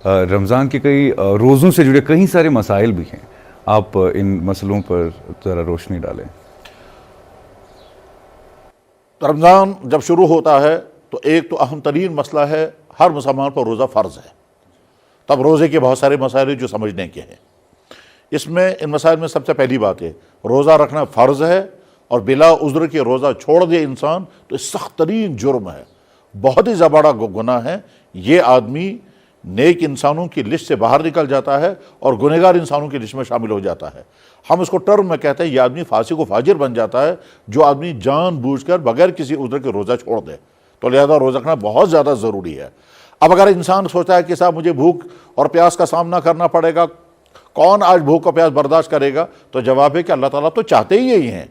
رمضان کے کئی روزوں سے جڑے کئی سارے مسائل بھی ہیں، آپ ان مسئلوں پر ذرا روشنی ڈالیں۔ رمضان جب شروع ہوتا ہے تو ایک تو اہم ترین مسئلہ ہے، ہر مسلمان پر روزہ فرض ہے۔ تب روزے کے بہت سارے مسائل جو سمجھنے کے ہیں، اس میں ان مسائل میں سب سے پہلی بات ہے روزہ رکھنا فرض ہے، اور بلا عذر کے روزہ چھوڑ دے انسان تو سخت ترین جرم ہے، بہت ہی بڑا گناہ ہے۔ یہ آدمی نیک انسانوں کی لسٹ سے باہر نکل جاتا ہے اور گنہگار انسانوں کی لسٹ میں شامل ہو جاتا ہے۔ ہم اس کو ٹرم میں کہتے ہیں یہ آدمی فاسق و فاجر بن جاتا ہے، جو آدمی جان بوجھ کر بغیر کسی عذر کے روزہ چھوڑ دے، تو لہذا روزہ رکھنا بہت زیادہ ضروری ہے۔ اب اگر انسان سوچتا ہے کہ صاحب مجھے بھوک اور پیاس کا سامنا کرنا پڑے گا، کون آج بھوک اور پیاس برداشت کرے گا، تو جواب ہے کہ اللہ تعالیٰ تو چاہتے ہی یہی ہیں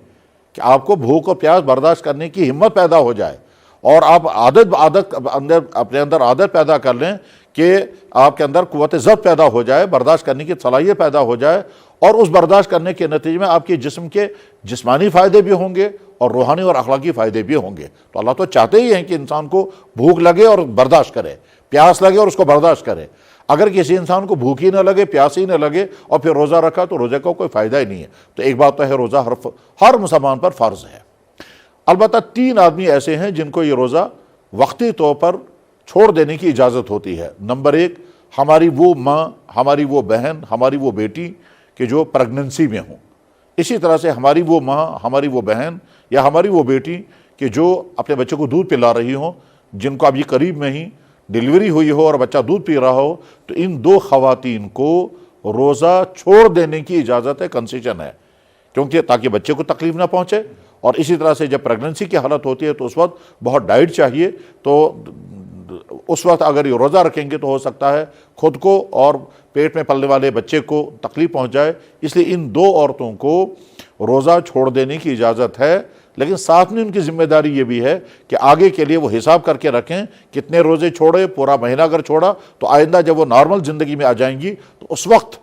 کہ آپ کو بھوک اور پیاس برداشت کرنے کی ہمت پیدا ہو جائے، اور آپ اپنے اندر عادت پیدا کر لیں کہ آپ کے اندر قوت ضبط پیدا ہو جائے، برداشت کرنے کی صلاحیت پیدا ہو جائے، اور اس برداشت کرنے کے نتیجے میں آپ کے جسم کے جسمانی فائدے بھی ہوں گے اور روحانی اور اخلاقی فائدے بھی ہوں گے۔ تو اللہ تو چاہتے ہی ہیں کہ انسان کو بھوک لگے اور برداشت کرے، پیاس لگے اور اس کو برداشت کرے۔ اگر کسی انسان کو بھوک ہی نہ لگے، پیاس ہی نہ لگے اور پھر روزہ رکھا تو روزے کا کوئی فائدہ ہی نہیں ہے۔ تو ایک بات تو ہے روزہ ہر مسلمان پر فرض ہے۔ البتہ 3 آدمی ایسے ہیں جن کو یہ روزہ وقتی طور پر چھوڑ دینے کی اجازت ہوتی ہے۔ نمبر 1، ہماری وہ ماں، ہماری وہ بہن، ہماری وہ بیٹی کہ جو پریگننسی میں ہوں۔ اسی طرح سے ہماری وہ ماں، ہماری وہ بہن یا ہماری وہ بیٹی کہ جو اپنے بچے کو دودھ پلا رہی ہوں، جن کو اب یہ قریب میں ہی ڈیلیوری ہوئی ہو اور بچہ دودھ پی رہا ہو، تو ان 2 خواتین کو روزہ چھوڑ دینے کی اجازت ہے، کنسیشن ہے، کیونکہ تاکہ بچے کو تکلیف نہ پہنچے۔ اور اسی طرح سے جب پریگننسی کی حالت ہوتی ہے تو اس وقت بہت ڈائٹ چاہیے، تو اس وقت اگر یہ روزہ رکھیں گے تو ہو سکتا ہے خود کو اور پیٹ میں پلنے والے بچے کو تکلیف پہنچ جائے، اس لیے ان 2 عورتوں کو روزہ چھوڑ دینے کی اجازت ہے۔ لیکن ساتھ میں ان کی ذمہ داری یہ بھی ہے کہ آگے کے لیے وہ حساب کر کے رکھیں کتنے روزے چھوڑے، پورا مہینہ اگر چھوڑا تو آئندہ جب وہ نارمل زندگی میں آ جائیں گی تو اس وقت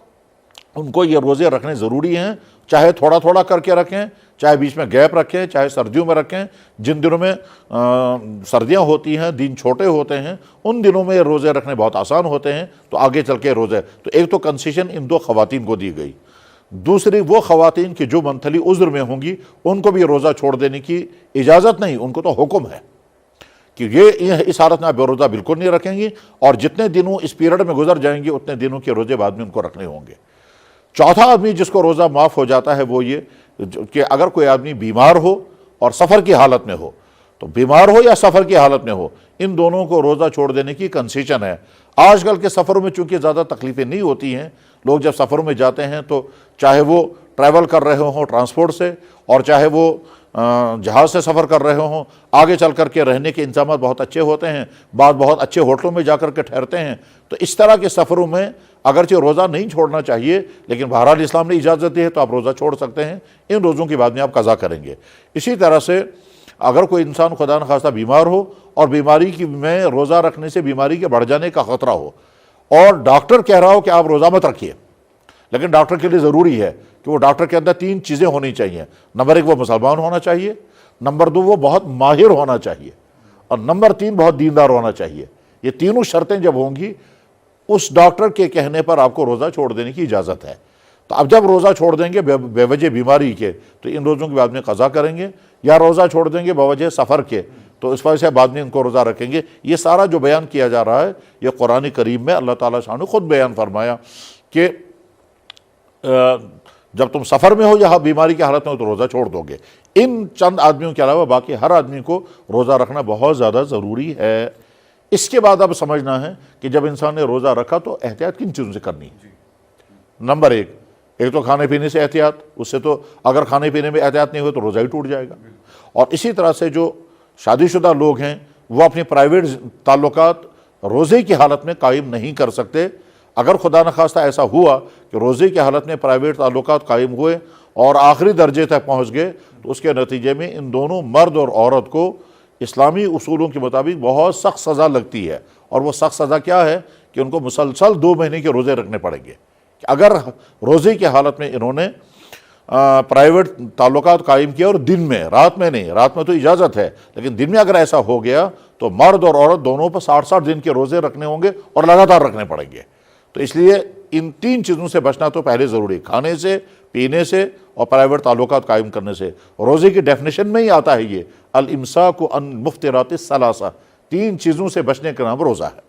ان کو یہ روزے رکھنے ضروری ہیں، چاہے تھوڑا تھوڑا کر کے رکھیں، چاہے بیچ میں گیپ رکھیں، چاہے سردیوں میں رکھیں، جن دنوں میں سردیاں ہوتی ہیں، دن چھوٹے ہوتے ہیں، ان دنوں میں روزے رکھنے بہت آسان ہوتے ہیں، تو آگے چل کے روزے۔ تو ایک تو کنسیشن ان 2 خواتین کو دی گئی۔ دوسری وہ خواتین کہ جو منتھلی عذر میں ہوں گی، ان کو بھی روزہ چھوڑ دینے کی اجازت نہیں، ان کو تو حکم ہے کہ یہ اس حالت میں بے روزہ بالکل نہیں رکھیں گی، اور جتنے دنوں اس پیریڈ میں گزر جائیں گے اتنے دنوں کے روزے بعد میں ان کو رکھنے ہوں گے۔ چوتھا آدمی جس کو روزہ معاف ہو جاتا ہے وہ یہ کہ اگر کوئی آدمی بیمار ہو اور سفر کی حالت میں ہو، تو بیمار ہو یا سفر کی حالت میں ہو، ان دونوں کو روزہ چھوڑ دینے کی کنسیشن ہے۔ آج کل کے سفروں میں چونکہ زیادہ تکلیفیں نہیں ہوتی ہیں، لوگ جب سفروں میں جاتے ہیں تو چاہے وہ ٹریول کر رہے ہوں ٹرانسپورٹ سے، اور چاہے وہ جہاز سے سفر کر رہے ہوں، آگے چل کر کے رہنے کے انتظامات بہت اچھے ہوتے ہیں، بعض بہت اچھے ہوٹلوں میں جا کر کے ٹھہرتے ہیں۔ تو اس طرح کے سفروں میں اگرچہ روزہ نہیں چھوڑنا چاہیے، لیکن بہرحال اسلام نے اجازت دی ہے تو آپ روزہ چھوڑ سکتے ہیں، ان روزوں کے بعد میں آپ قضا کریں گے۔ اسی طرح سے اگر کوئی انسان خدا نخواستہ بیمار ہو اور بیماری میں روزہ رکھنے سے بیماری کے بڑھ جانے کا خطرہ ہو، اور ڈاکٹر کہہ رہا ہو کہ آپ روزہ مت رکھیے، لیکن ڈاکٹر کے لیے ضروری ہے کہ وہ ڈاکٹر کے اندر 3 چیزیں ہونی چاہیے۔ نمبر 1 وہ مسلمان ہونا چاہیے، نمبر 2 وہ بہت ماہر ہونا چاہیے، اور نمبر 3 بہت دیندار ہونا چاہیے۔ یہ تینوں شرطیں جب ہوں گی، اس ڈاکٹر کے کہنے پر آپ کو روزہ چھوڑ دینے کی اجازت ہے۔ تو اب جب روزہ چھوڑ دیں گے بے وجہ بیماری کے تو ان روزوں کے بعد میں قضا کریں گے، یا روزہ چھوڑ دیں گے بوجہ سفر کے تو اس وجہ سے بعد میں ان کو روزہ رکھیں گے۔ یہ سارا جو بیان کیا جا رہا ہے یہ قرآن کریم میں اللہ تعالیٰ شاہ نے خود بیان فرمایا کہ جب تم سفر میں ہو یا بیماری کی حالت میں ہو تو روزہ چھوڑ دو گے۔ ان چند آدمیوں کے علاوہ باقی ہر آدمی کو روزہ رکھنا بہت زیادہ ضروری ہے۔ اس کے بعد اب سمجھنا ہے کہ جب انسان نے روزہ رکھا تو احتیاط کن چیزوں سے کرنی ہے۔ نمبر 1 ایک تو کھانے پینے سے احتیاط، اس سے تو اگر کھانے پینے میں احتیاط نہیں ہوئے تو روزہ ہی ٹوٹ جائے گا۔ اور اسی طرح سے جو شادی شدہ لوگ ہیں وہ اپنے پرائیویٹ تعلقات روزے کی حالت میں قائم نہیں کر سکتے۔ اگر خدا نخواستہ ایسا ہوا کہ روزے کی حالت میں پرائیویٹ تعلقات قائم ہوئے اور آخری درجے تک پہنچ گئے تو اس کے نتیجے میں ان دونوں مرد اور عورت کو اسلامی اصولوں کے مطابق بہت سخت سزا لگتی ہے۔ اور وہ سخت سزا کیا ہے کہ ان کو مسلسل 2 مہینے کے روزے رکھنے پڑیں گے۔ اگر روزے کی حالت میں انہوں نے پرائیویٹ تعلقات قائم کیا اور دن میں، رات میں نہیں، رات میں تو اجازت ہے، لیکن دن میں اگر ایسا ہو گیا تو مرد اور عورت دونوں پر 60 دن کے روزے رکھنے ہوں گے اور لگاتار رکھنے پڑیں گے۔ تو اس لیے ان تین چیزوں سے بچنا تو پہلے ضروری، کھانے سے، پینے سے اور پرائیویٹ تعلقات قائم کرنے سے۔ روزے کی ڈیفینیشن میں ہی آتا ہے یہ الامساک عن مفطرات الثلاثہ، تین چیزوں سے بچنے کا نام روزہ ہے۔